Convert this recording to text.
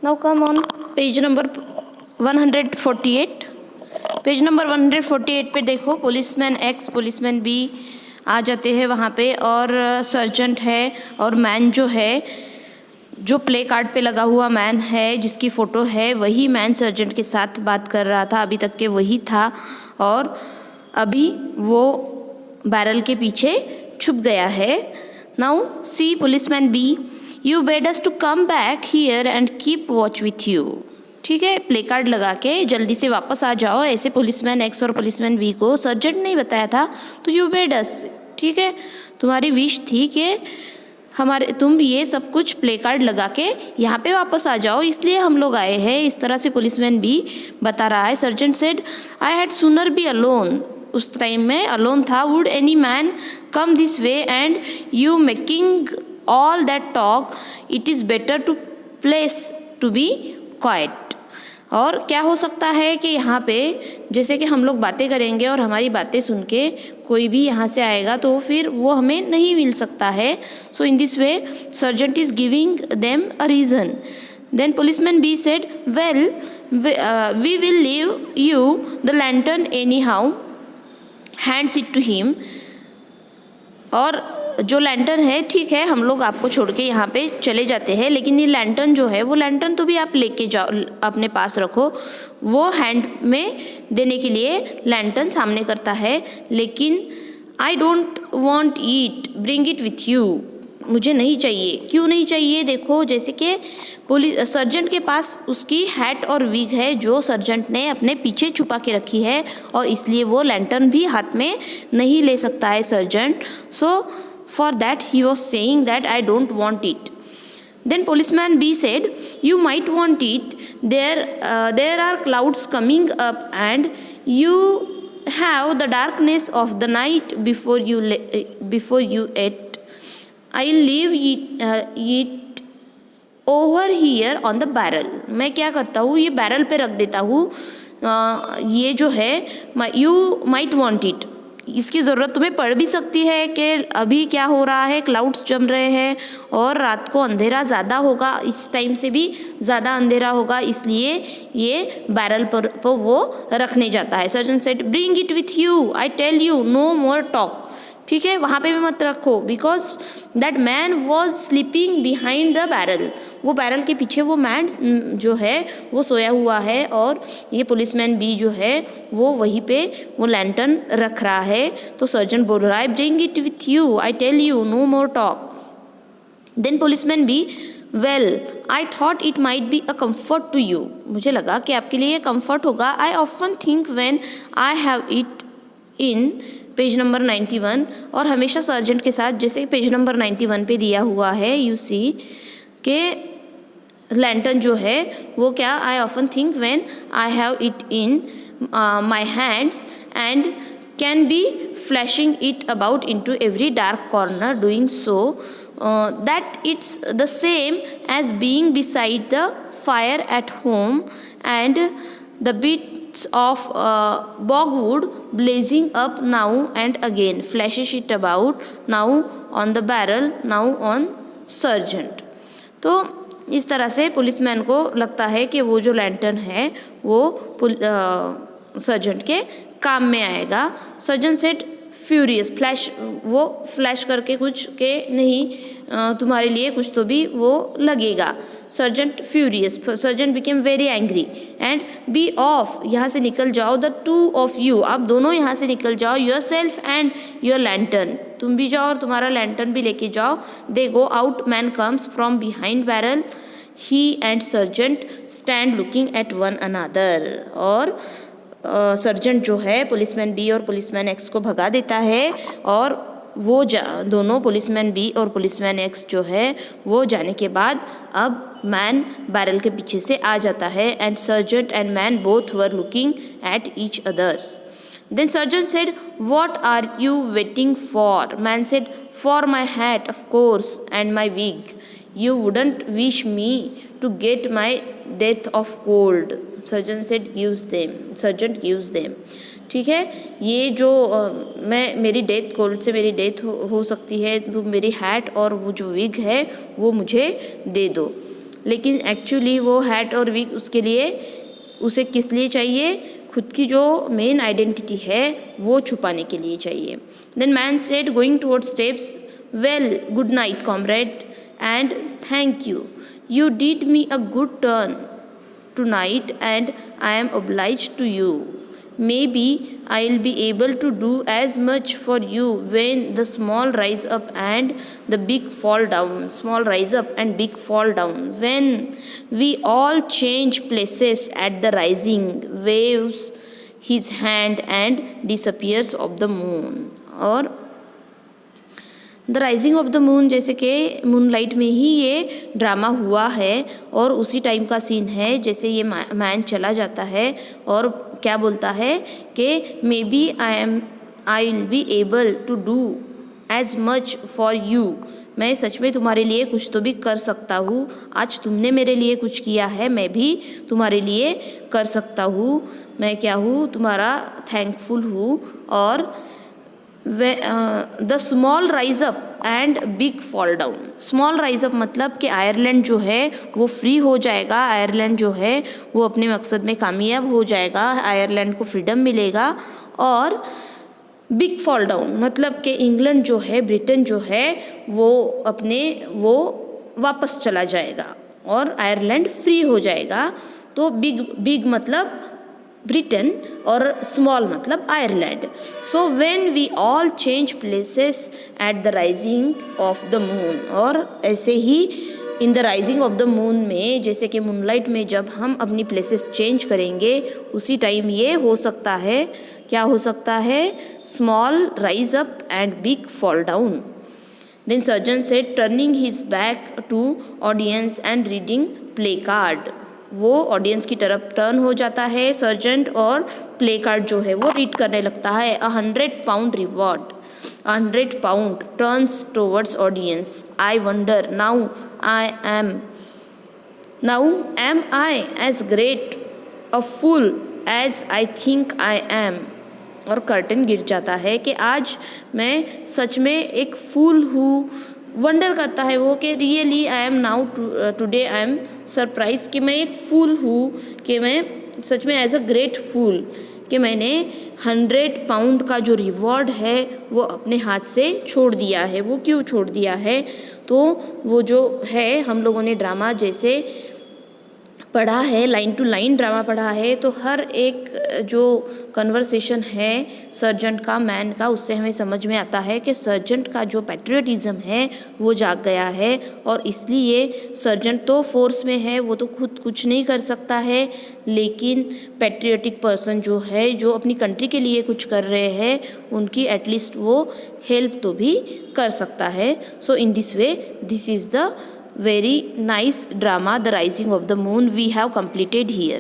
Now come on page number 148. Page number 148 पे देखो, policeman x policeman B आ जाते हैं वहाँ पे, और सर्जेंट है और मैन जो है, जो प्ले कार्ड पे लगा हुआ मैन है जिसकी फ़ोटो है, वही मैन सर्जेंट के साथ बात कर रहा था, अभी तक के वही था, और अभी वो बैरल के पीछे छुप गया है। Now see policeman B, you bade us to come back here and keep watch with you. ठीक है, प्ले कार्ड लगा के जल्दी से वापस आ जाओ, ऐसे पुलिसमैन एक्स और पुलिसमैन बी को सर्जेंट नहीं बताया था, तो यू बेड अस, ठीक है, तुम्हारी विश थी कि तुम ये सब कुछ प्ले कार्ड लगा के यहाँ पे वापस आ जाओ, इसलिए हम लोग आए हैं। इस तरह से पुलिसमैन बी बता रहा है। Sergeant said, I had sooner be alone, उस टाइम में अलोन था। Would any man come this way and you making all that talk, it is better to place to be quiet. और क्या हो सकता है कि यहाँ पे जैसे कि हम लोग बातें करेंगे और हमारी बातें सुन के कोई भी यहाँ से आएगा तो फिर वो हमें नहीं मिल सकता है। So in this way sergeant is giving them a reason. Then policeman B said, well we will leave you the lantern anyhow, hands it to him. और जो लैंटर्न है, ठीक है, हम लोग आपको छोड़ के यहाँ पे चले जाते हैं, लेकिन ये लैंटर्न जो है, वो लैंटर्न तो भी आप लेके जाओ, अपने पास रखो। वो हैंड में देने के लिए लैंटर्न सामने करता है, लेकिन I don't want it, bring it with you, मुझे नहीं चाहिए। क्यों नहीं चाहिए? देखो, जैसे कि पुलिस सर्जेंट के पास उसकी हैट और विग है जो सर्जेंट ने अपने पीछे छुपा के रखी है, और इसलिए वो लैंटर्न भी हाथ में नहीं ले सकता है sergeant. So for that he was saying that I don't want it. Then policeman B said, you might want it, there are clouds coming up and you have the darkness of the night before you eat. I'll leave it over here on the barrel. मैं क्या करता हूँ, ये barrel पे रख देता हूँ। ये जो है, you might want it, इसकी ज़रूरत तुम्हें पड़ भी सकती है कि अभी क्या हो रहा है, क्लाउड्स जम रहे हैं और रात को अंधेरा ज़्यादा होगा, इस टाइम से भी ज़्यादा अंधेरा होगा, इसलिए ये बैरल पर वो रखने जाता है। Sergeant said, bring it with you, I tell you, no more talk. ठीक है, वहाँ पे भी मत रखो, because that man was sleeping behind the barrel. वो बैरल के पीछे वो मैन जो है वो सोया हुआ है, और ये पुलिसमैन बी जो है वो वहीं पे वो लैंटर्न रख रहा है। तो सर्जेंट बोल रहा है, bring it with you, I tell you, no more talk. Then policeman B, well I thought it might be a comfort to you, मुझे लगा कि आपके लिए कम्फर्ट होगा। I often think when I have it in page number 91, और हमेशा sergeant के साथ, जैसे पेज नंबर 91 पे दिया हुआ है, यू सी के लैंटर्न जो है वो क्या, I often think when I have it in my hands and can be flashing it about into every dark corner, doing so that it's the same as being beside the fire at home and the bits of bogwood blazing up now and again, flashes it about, now on the barrel, now on sergeant। तो इस तरह से policeman को लगता है कि वो जो लैंटर्न है वो सर्जेंट के काम में आएगा। सर्जेंट सेड, फ्यूरियस, फ्लैश, वो फ्लैश करके कुछ के नहीं, तुम्हारे लिए कुछ तो भी वो लगेगा। Sergeant furious, sergeant became very angry and be off, यहाँ से निकल जाओ, द टू ऑफ यू, आप दोनों यहाँ से निकल जाओ, yourself and your lantern, तुम भी जाओ और तुम्हारा लैंटर्न भी लेके जाओ। They go out, man comes from behind barrel, he and sergeant stand looking at one another. और सर्जेंट जो है पुलिसमैन बी और पुलिसमैन एक्स को भगा देता है, और वो दोनों पुलिसमैन बी और पुलिसमैन एक्स जो है वो जाने के बाद अब मैन बैरल के पीछे से आ जाता है, and sergeant and man both were looking at each others. Then sergeant said, what are you waiting for? Man said, for my hat of course and my wig, you wouldn't wish me to get my death of cold. Sergeant said, gives them, sergeant gives them. ठीक है, ये जो मेरी death, cold से मेरी death हो सकती है, तो मेरी हैट और वो जो विग है वो मुझे दे दो। लेकिन एक्चुअली वो हैट और विग उसके लिए उसे किस लिए चाहिए, खुद की जो मेन आइडेंटिटी है वो छुपाने के लिए चाहिए। Then man said going towards steps, well good night comrade and thank you, you did me a good turn tonight and I am obliged to you. Maybe I'll be able to do as much for you when the small rise up and the big fall down. Small rise up and big fall down. When we all change places at the rising, waves his hand and disappears of the moon. और the rising of the moon, जैसे कि moonlight में ही ये drama हुआ है और उसी time का सीन है जैसे ये मैन चला जाता है और क्या बोलता है कि maybe I will be able to do as much for you, मैं सच में तुम्हारे लिए कुछ तो भी कर सकता हूँ, आज तुमने मेरे लिए कुछ किया है, मैं भी तुम्हारे लिए कर सकता हूँ, मैं क्या हूँ, तुम्हारा थैंकफुल हूँ। और the small rise up and big fall down. Small rise up मतलब कि आयरलैंड जो है वो फ्री हो जाएगा, आयरलैंड जो है वो अपने मकसद में कामयाब हो जाएगा, आयरलैंड को फ्रीडम मिलेगा। और बिग फॉल डाउन मतलब कि इंग्लैंड जो है, ब्रिटेन जो है वो वापस चला जाएगा और आयरलैंड फ्री हो जाएगा। तो बिग मतलब ब्रिटेन और स्मॉल मतलब Ireland. So when we all change places at the rising of the moon, और ऐसे ही in the rising of the moon में, जैसे कि मूनलाइट में जब हम अपनी प्लेसेस चेंज करेंगे उसी टाइम ये हो सकता है, क्या हो सकता है, small rise up and big fall down. Then surgeon said turning his back to audience and reading play card, वो ऑडियंस की तरफ टर्न हो जाता है सर्जेंट और प्ले कार्ड जो है वो रीड करने लगता है। 100 pound reward, 100 pound turns towards audience, I wonder now am I as great a fool as I think I am. और कर्टन गिर जाता है कि आज मैं सच में एक फूल हूँ। वंडर करता है वो कि really I am now today I am surprise कि मैं एक फूल हूँ, कि मैं सच में एज अ ग्रेट फूल कि मैंने 100 pound का जो रिवॉर्ड है वो अपने हाथ से छोड़ दिया है। वो क्यों छोड़ दिया है, तो वो जो है हम लोगों ने ड्रामा जैसे पढ़ा है, लाइन टू लाइन ड्रामा पढ़ा है, तो हर एक जो कन्वर्सेशन है सर्जेंट का मैन का, उससे हमें समझ में आता है कि सर्जेंट का जो पैट्रियटिज़म है वो जाग गया है। और इसलिए सर्जेंट तो फोर्स में है, वो तो खुद कुछ नहीं कर सकता है, लेकिन पैट्रियटिक पर्सन जो है, जो अपनी कंट्री के लिए कुछ कर रहे हैं, उनकी एटलीस्ट वो हेल्प तो भी कर सकता है। So in this way this is the very nice drama, The Rising of the Moon, we have completed here.